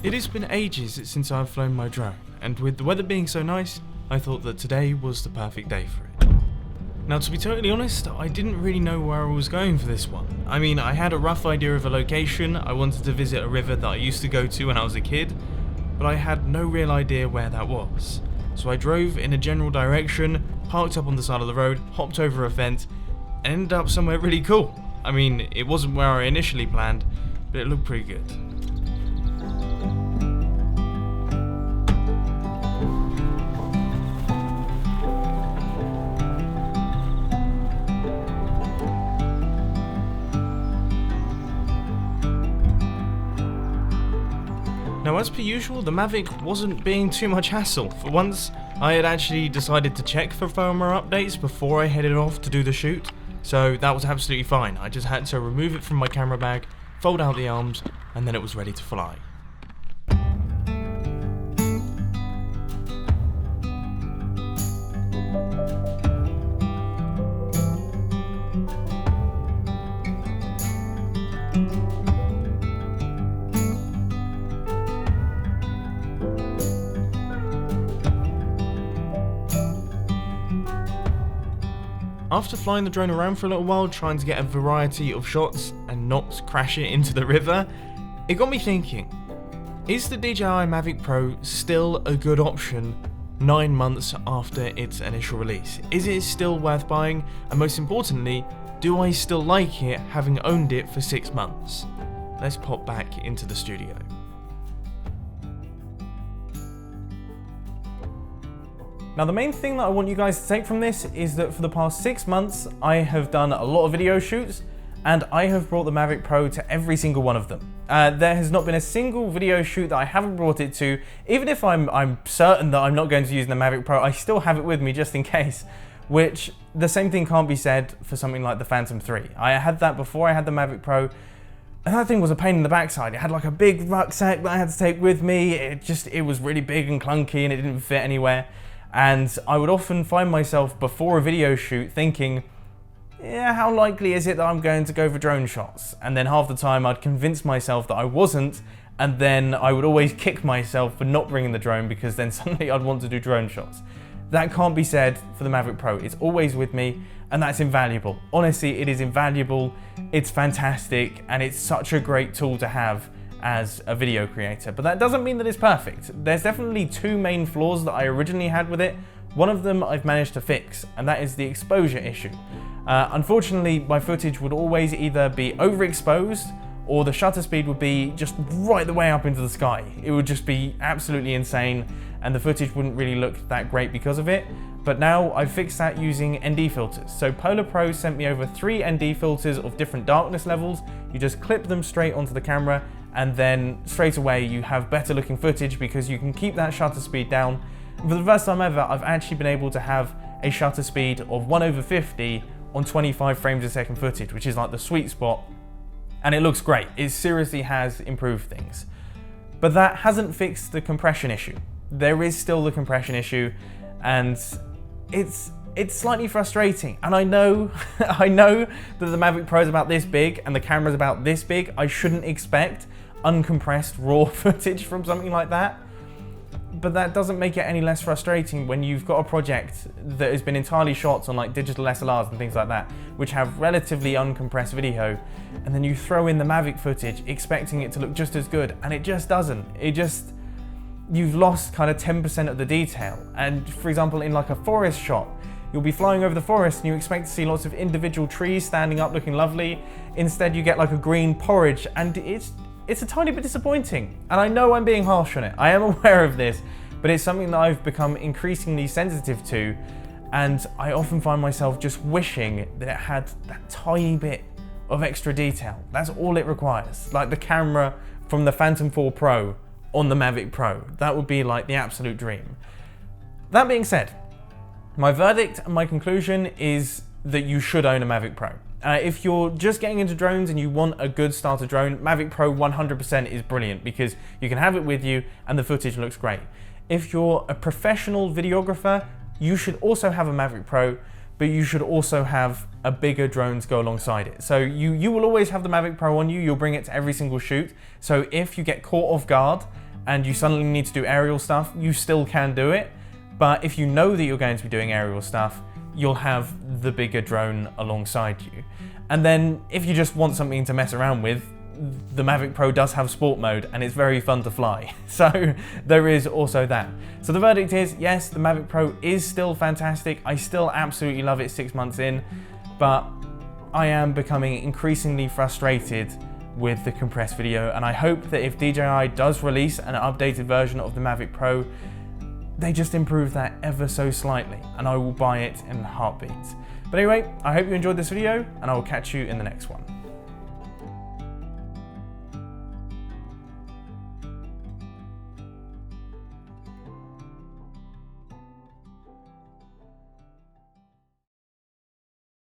It has been ages since I've flown my drone, and with the weather being so nice, I thought that today was the perfect day for it. Now, to be totally honest, I didn't really know where I was going for this one. I mean, I had a rough idea of a location. I wanted to visit a river that I used to go to when I was a kid, but I had no real idea where that was. So I drove in a general direction, parked up on the side of the road, hopped over a fence, and ended up somewhere really cool. I mean, it wasn't where I initially planned, but it looked pretty good. Now, as per usual, the Mavic wasn't being too much hassle. For once, I had actually decided to check for firmware updates before I headed off to do the shoot, so that was absolutely fine. I just had to remove it from my camera bag, fold out the arms, and then it was ready to fly. After flying the drone around for a little while, trying to get a variety of shots and not crash it into the river, it got me thinking, is the DJI MAVIC Pro still a good option 9 months after its initial release? Is it still worth buying? And most importantly, do I still like it having owned it for 6 months? Let's pop back into the studio. Now, the main thing that I want you guys to take from this is that for the past 6 months, I have done a lot of video shoots, and I have brought the Mavic Pro to every single one of them. There has not been a single video shoot that I haven't brought it to. Even if I'm certain that I'm not going to use the Mavic Pro, I still have it with me just in case, which the same thing can't be said for something like the Phantom 3. I had that before I had the Mavic Pro, and that thing was a pain in the backside. It had like a big rucksack that I had to take with me. It was really big and clunky, and it didn't fit anywhere. And I would often find myself before a video shoot thinking, yeah, how likely is it that I'm going to go for drone shots? And then half the time I'd convince myself that I wasn't, and then I would always kick myself for not bringing the drone because then suddenly I'd want to do drone shots. That can't be said for the Mavic Pro. It's always with me, and that's invaluable. Honestly, it is invaluable, it's fantastic, and it's such a great tool to have as a video creator, but that doesn't mean that it's perfect. There's definitely 2 main flaws that I originally had with it. One of them I've managed to fix, and that is the exposure issue. Unfortunately, my footage would always either be overexposed or the shutter speed would be just right the way up into the sky. It would just be absolutely insane, and the footage wouldn't really look that great because of it. But now I've fixed that using ND filters. So Polar Pro sent me over 3 ND filters of different darkness levels. You just clip them straight onto the camera, and then straight away you have better looking footage because you can keep that shutter speed down. And for the first time ever, I've actually been able to have a shutter speed of 1/50 on 25 frames a second footage, which is like the sweet spot, and it looks great. It seriously has improved things. But that hasn't fixed the compression issue. There is still the compression issue, and it's slightly frustrating. And I know I know that the Mavic Pro is about this big and the camera's about this big. I shouldn't expect uncompressed raw footage from something like that, but that doesn't make it any less frustrating when you've got a project that has been entirely shot on like digital SLRs and things like that, which have relatively uncompressed video, and then you throw in the Mavic footage expecting it to look just as good, and it just doesn't. You've lost kind of 10% of the detail. And for example, in like a forest shot, you'll be flying over the forest and you expect to see lots of individual trees standing up looking lovely. Instead you get like a green porridge, and it's a tiny bit disappointing. And I know I'm being harsh on it, I am aware of this, but it's something that I've become increasingly sensitive to, and I often find myself just wishing that it had that tiny bit of extra detail. That's all it requires. Like the camera from the Phantom 4 Pro on the Mavic Pro. That would be like the absolute dream. That being said, my verdict and my conclusion is that you should own a Mavic Pro. If you're just getting into drones and you want a good starter drone, Mavic Pro 100% is brilliant because you can have it with you and the footage looks great. If you're a professional videographer, you should also have a Mavic Pro, but you should also have a bigger drone to go alongside it. So you will always have the Mavic Pro on you, you'll bring it to every single shoot. So if you get caught off guard and you suddenly need to do aerial stuff, you still can do it. But if you know that you're going to be doing aerial stuff, you'll have the bigger drone alongside you. And then if you just want something to mess around with, the Mavic Pro does have sport mode and it's very fun to fly. So there is also that. So the verdict is, yes, the Mavic Pro is still fantastic. I still absolutely love it 6 months in, but I am becoming increasingly frustrated with the compressed video, and I hope that if DJI does release an updated version of the Mavic Pro, they just improve that ever so slightly, and I will buy it in a heartbeat. But anyway, I hope you enjoyed this video, and I will catch you in the next one.